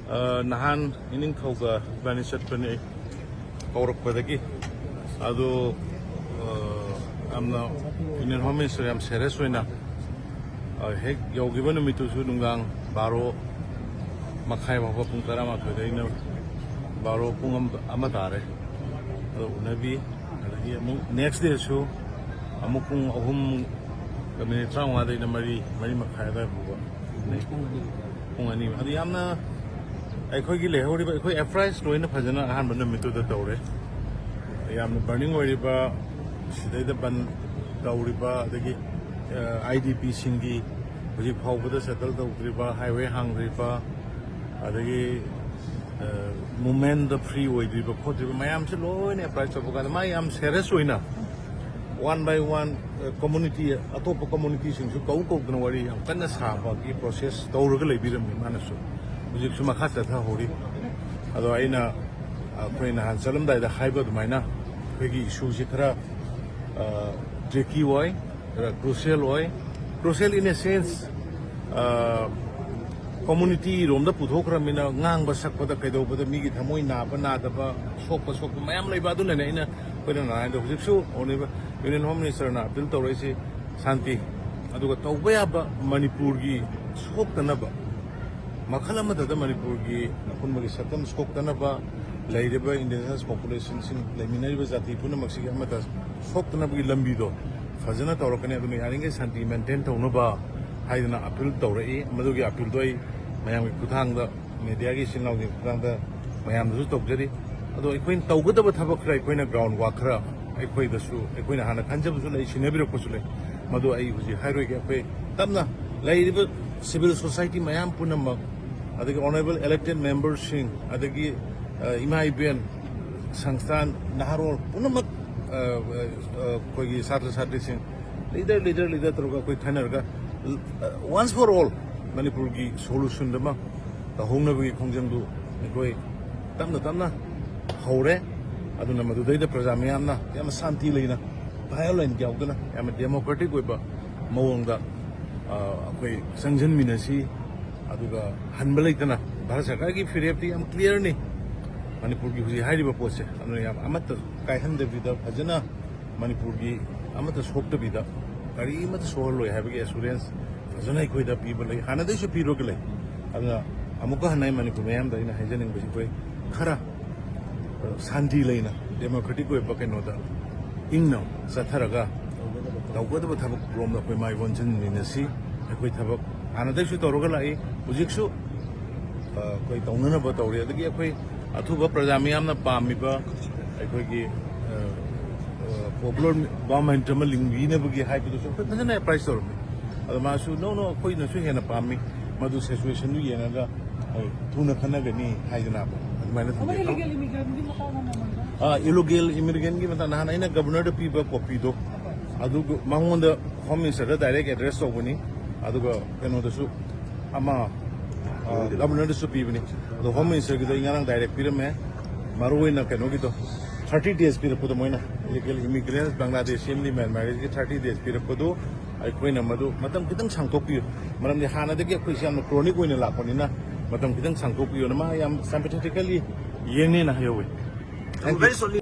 nahan ining thauga bani chatpani kaurakpadagi adu amna Indian Home Minister am serious oina hek yogiba numitu su nungang baro makhai bhawa pung tara ma khodaina baro pung ama tare adu unabi adagi amu next day su amukung ahum kami trauma daina mari makhai da buwa pung ani adu yamna ꯑꯩꯈꯣꯏꯒꯤ ꯂꯩꯍꯧꯔꯤꯕ ꯑꯩꯈꯣꯏ ꯑꯦꯐ꯭ꯔꯥꯏꯁ ꯂꯣꯏꯅ ꯐꯖꯅ ꯑꯍꯥꯟꯕ ꯅꯨꯃꯤꯠꯇꯨꯗ ꯇꯧꯔꯦ ꯌꯥꯝꯅ burning ꯑꯣꯏꯔꯤꯕ ꯁꯤꯗꯩꯗ ꯕꯟ ꯇꯧꯔꯤꯕ ꯑꯗꯒꯤ IDPꯁꯤꯡꯒꯤ ꯍꯧꯖꯤꯛ ꯐꯥꯎꯕꯗ ꯁꯦꯇꯜ ꯇꯧꯗ꯭ꯔꯤꯕ ꯍꯥꯏꯋꯦ ꯍꯥꯡꯗ꯭ꯔꯤꯕ ꯑꯗꯒꯤ ꯃꯨꯚꯃꯦꯟꯗ ꯐ꯭ꯔꯤ ꯑꯣꯏꯗ꯭ꯔꯤꯕ ꯈꯣꯠꯇ꯭ꯔꯤꯕ ꯃꯌꯥꯝꯁꯦ ꯂꯣꯏꯅ ꯑꯦꯄ꯭ꯂꯥꯏ ꯇꯧꯕ ꯀꯥꯟꯗ ꯃꯥ ꯌꯥꯝ ꯁꯦꯔꯤꯌꯁ ꯑꯣꯏꯅ ꯋꯥꯟ ꯕꯥꯏ ꯋꯥꯟ ꯀꯝꯃꯨꯅꯤꯇꯤ ꯑꯇꯣꯞꯄ ꯀꯝꯃꯨꯅꯤꯇꯤꯁꯤꯡꯁꯨ ꯀꯧꯗꯅ ꯋꯥꯔꯤ ꯌꯥꯝ ꯀꯟꯅ ꯁꯥꯕꯒꯤ ꯄ꯭ꯔꯣꯁꯦꯁ ꯇꯧꯔꯒ ꯂꯩꯕꯤꯔꯝꯃꯤ ꯃꯥꯅꯁꯨ ꯍꯧꯖꯤꯛꯁꯨ ꯃꯈꯥ ꯆꯠꯊꯍꯧꯔꯤ ꯑꯗꯣ ꯑꯩꯅ ꯑꯩꯈꯣꯏ ꯅꯍꯥꯟ ꯆꯠꯂꯝꯗꯥꯏꯗ ꯍꯥꯏꯕ ꯑꯗꯨꯃꯥꯏꯅ ꯑꯩꯈꯣꯏꯒꯤ ꯏꯁꯨꯁꯤ ꯈꯔ ꯇ꯭ꯔꯤꯀꯤ ꯑꯣꯏ ꯈꯔ ꯀ꯭ꯔꯨꯁꯤꯌꯦꯜ ꯏꯟ ꯑꯦ ꯁꯦꯟꯁ ꯀꯝꯃꯨꯅꯤꯇꯤꯔꯣꯝꯗ ꯄꯨꯊꯣꯛꯈ꯭ꯔꯕꯅꯤꯅ ꯉꯥꯡꯕ ꯁꯛꯄꯗ ꯀꯩꯗꯧꯕꯗ ꯃꯤꯒꯤ ꯊꯃꯣꯏ ꯅꯥꯕ ꯅꯥꯗꯕ ꯁꯣꯛꯄ ꯃꯌꯥꯝ ꯂꯩꯕ ꯑꯗꯨꯅꯅꯦ ꯑꯩꯈꯣꯏꯅ ꯅꯍꯥꯟꯗ ꯍꯧꯖꯤꯛꯁꯨ ꯑꯣꯏꯔꯤꯕ ꯌꯨꯅꯤꯌꯟ ꯍꯣꯝ ꯃꯤꯅꯤꯁꯇꯔꯅ ꯑꯄꯤꯜ ꯇꯧꯔꯛꯏꯁꯤ ꯁꯥꯟꯇꯤ ꯑꯗꯨꯒ ꯇꯧꯕ ꯌꯥꯕ ꯃꯅꯤꯄꯨꯔꯒꯤ ꯁꯣꯛꯇꯅꯕ ꯃꯈꯜ ꯑꯃꯗ ꯃꯅꯤꯄꯨꯔꯒꯤ ꯑꯄꯨꯟꯕꯒꯤ ꯁꯛꯇꯝ ꯁꯣꯛꯇꯅꯕ ꯂꯩꯔꯤꯕ ꯏꯟꯗꯤꯖꯤꯅꯁ ꯄꯣꯄꯨꯂꯦꯁꯟꯁꯤꯡ ꯂꯩꯃꯤꯟꯅꯔꯤꯕ ꯖꯥꯇꯤ ꯄꯨꯝꯅꯃꯛꯁꯤꯒꯤ ꯑꯃꯠꯇ ꯁꯣꯛꯇꯅꯕꯒꯤ ꯂꯝꯕꯤꯗꯣ ꯐꯖꯅ ꯇꯧꯔꯛꯀꯅꯤ ꯑꯗꯨꯅ ꯌꯥꯔꯤꯉꯩ ꯁꯥꯟꯇꯤ ꯃꯦꯟꯇꯦꯟ ꯇꯧꯅꯕ ꯍꯥꯏꯗꯅ ꯑꯄꯤꯜ ꯇꯧꯔꯛꯏ ꯃꯗꯨꯒꯤ ꯑꯄꯤꯜꯗꯣ ꯑꯩ ꯃꯌꯥꯝꯒꯤ ꯈꯨꯠꯊꯥꯡꯗ ꯃꯦꯗꯤꯌꯥꯒꯤ ꯏꯆꯤꯟ ꯏꯅꯥꯎꯒꯤ ꯈꯨꯠꯊꯥꯡꯗ ꯃꯌꯥꯝꯗꯁꯨ ꯇꯧꯖꯔꯤ ꯑꯗꯣ ꯑꯩꯈꯣꯏꯅ ꯇꯧꯒꯗꯕ ꯊꯕꯛ ꯈꯔ ꯑꯩꯈꯣꯏꯅ ꯒ꯭ꯔꯥꯎꯟ ꯋꯥꯛ ꯈꯔ ꯑꯩꯈꯣꯏꯗꯁꯨ ꯑꯩꯈꯣꯏꯅ ꯍꯥꯟꯅ ꯈꯟꯖꯕꯁꯨ ꯂꯩ ꯁꯤꯟꯅꯕꯤꯔꯛꯄꯁꯨ ꯂꯩ ꯃꯗꯨ ꯑꯩ ꯍꯧꯖꯤꯛ ꯍꯥꯏꯔꯣꯏꯒꯦ ꯑꯩꯈꯣꯏ ꯇꯞꯅ ꯂꯩꯔꯤꯕ ꯁꯤꯚꯤꯜ ꯁꯣꯁꯥꯏꯇꯤ ꯃꯌꯥꯝ ꯄꯨꯝꯅꯃꯛ adagi honorable elected members sing adagi ima iben sangstan naharol punamak koigi satra satri sing leader troga koi thanarga once for all manipur gi solution dama ta hongna bi khongjang du koi tamna hore aduna madu daida praja mayamna yam santi leina violent yaudana yam democratic oiba mawongda koi sangjan minasi aduga hanba leitana bharat sarkar gi firepti am clear ni manipur gi huji hairiba pose amna yam amatta kaihan de vida phajana manipur gi amatta sokta vida kari amatta sohol loi habagi assurance phajana ikoi da people lai hana dai su piro gelai aduna amuka hanai manipur mayam da ina hajaning basi koi khara santi leina democratic oi bakeno da ingno satharaga dawgada ba thabak rom da koi mai wonchen ni nasi koi thabak anadaisu tauroga lai hujiksu koi taunana ba tauri adagi akoi athuba praja miyamna pamiba aikoigi popular government ma lingina bagi haibidu so phajana price tormi adama su no koi na su hena pami madu situation nu yenaga thuna khanaga ni haidana ba admaina illegal immigrant gi mata illegal immigrant gi mata nahana ina governor da piba copy do adu mangonda home minister da direct address obani aduga kenodasu ama governor su pibni ado home minister gi ingarang direct pirame maruina kenogi to 30 days pirapodo moina illegal immigrants bangladesh imni myanmar gi 30 days pirapodo aikoina madu matam kitang sangtokpi maram ni hana dagi akoi siam chronic oina lakonina matam kitang sangtokpi na ma yam sympathetically yengni na hayowe